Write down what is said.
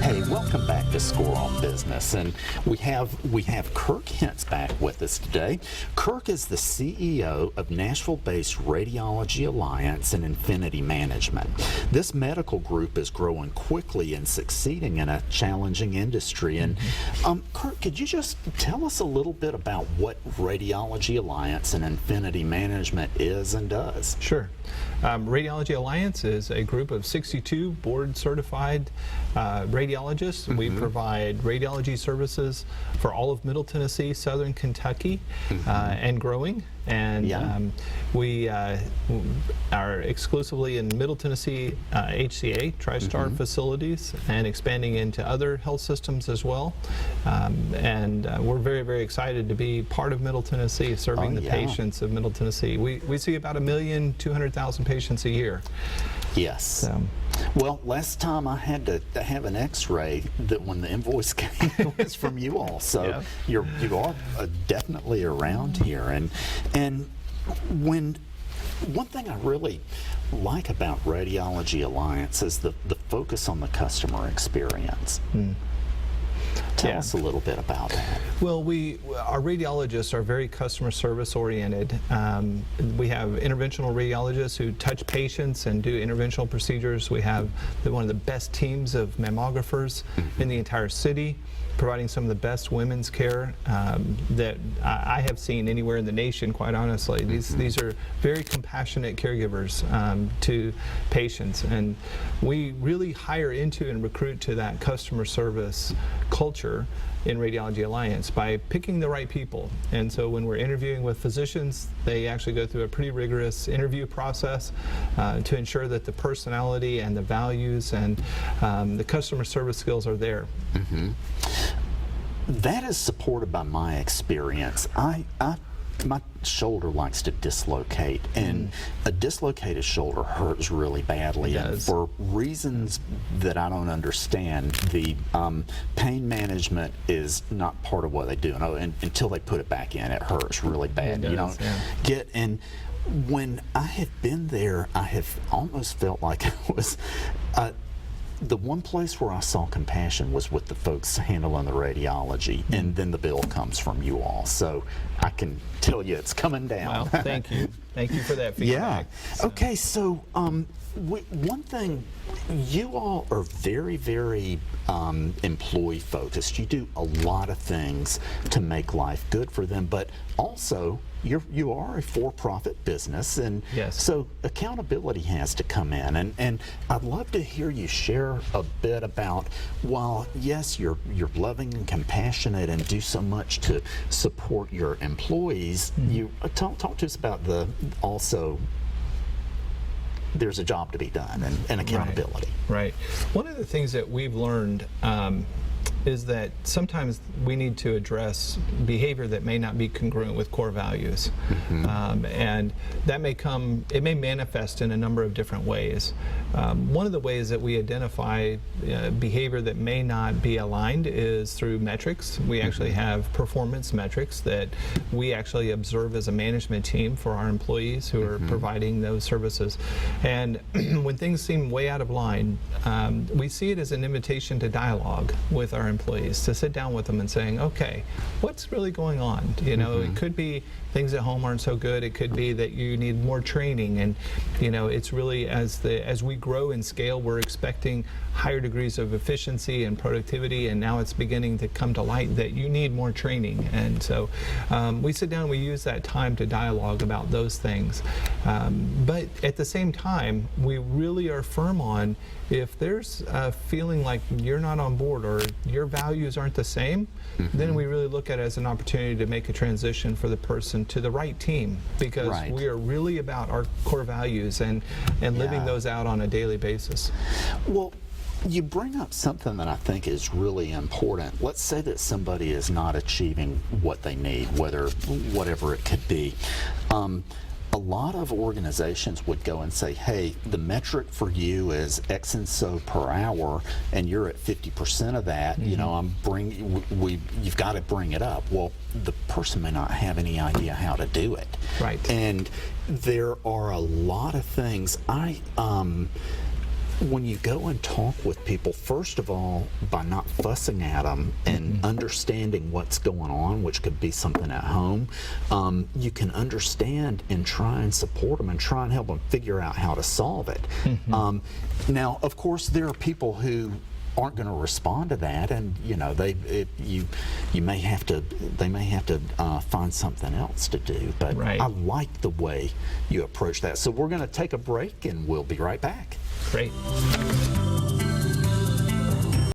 Hey, welcome back to Score on Business, and we have Kirk Hintz back with us today. Kirk is the CEO of Nashville-based Radiology Alliance and Infinity Management. This medical group is growing quickly and succeeding in a challenging industry. And Kirk, could you just tell us a little bit about what Radiology Alliance and Infinity Management is and does? Sure. Radiology Alliance is a group of 62 board-certified radiologists. We provide radiology services for all of Middle Tennessee, Southern Kentucky, and growing. And we are exclusively in Middle Tennessee HCA, TriStar facilities, and expanding into other health systems as well. We're very, very excited to be part of Middle Tennessee, serving the patients of Middle Tennessee. We see about 1,200,000 patients a year. Yes. So. Well, last time I had to have an X-ray that when the invoice came it was from you all. So you are definitely around here. And when one thing I really like about Radiology Alliance is the focus on the customer experience. Tell us a little bit about that. Well, our radiologists are very customer service oriented. We have interventional radiologists who touch patients and do interventional procedures. We have one of the best teams of mammographers in the entire city, providing some of the best women's care that I have seen anywhere in the nation, quite honestly. These are very compassionate caregivers to patients, and we really hire into and recruit to that customer service culture in Radiology Alliance by picking the right people. And so when we're interviewing with physicians, they actually go through a pretty rigorous interview process to ensure that the personality and the values and the customer service skills are there. That is supported by my experience. My shoulder likes to dislocate, and a dislocated shoulder hurts really badly. And for reasons that I don't understand, the pain management is not part of what they do. And until they put it back in, it hurts really bad. You don't get. And when I have been there, I have almost felt like I was. The one place where I saw compassion was with the folks handling the radiology, and then the bill comes from you all. So I can tell you it's coming down. Well, thank you. Thank you for that feedback. Okay, so one thing, you all are very, very employee focused. You do a lot of things to make life good for them, but also you are a for-profit business, and so accountability has to come in. And I'd love to hear you share a bit about, while yes, you're loving and compassionate and do so much to support your employees, you talk to us about also there's a job to be done and accountability. Right. One of the things that we've learned is that sometimes we need to address behavior that may not be congruent with core values. And that it may manifest in a number of different ways. One of the ways that we identify behavior that may not be aligned is through metrics. We actually have performance metrics that we actually observe as a management team for our employees who are providing those services. And when things seem way out of line, we see it as an invitation to dialogue with our employees, to sit down with them and saying, okay, what's really going on? You know, it could be things at home aren't so good. It could be that you need more training, and you know, it's really as we grow and scale, we're expecting higher degrees of efficiency and productivity, and now it's beginning to come to light that you need more training. And so we sit down and we use that time to dialogue about those things. But at the same time, we really are firm on, if there's a feeling like you're not on board or your values aren't the same, then we really look at it as an opportunity to make a transition for the person to the right team, because we are really about our core values and living those out on a daily basis. Well, you bring up something that I think is really important. Let's say that somebody is not achieving what they need, whatever it could be. A lot of organizations would go and say, hey, the metric for you is X and so per hour, and you're at 50% of that. You know, you've got to bring it up. Well, the person may not have any idea how to do it. Right. And there are a lot of things. when you go and talk with people, first of all, by not fussing at them and understanding what's going on, which could be something at home, you can understand and try and support them and try and help them figure out how to solve it. Now, of course, there are people who aren't going to respond to that, and you know they may have to find something else to do. But Right. I like the way you approach that. So we're going to take a break, and we'll be right back. Great.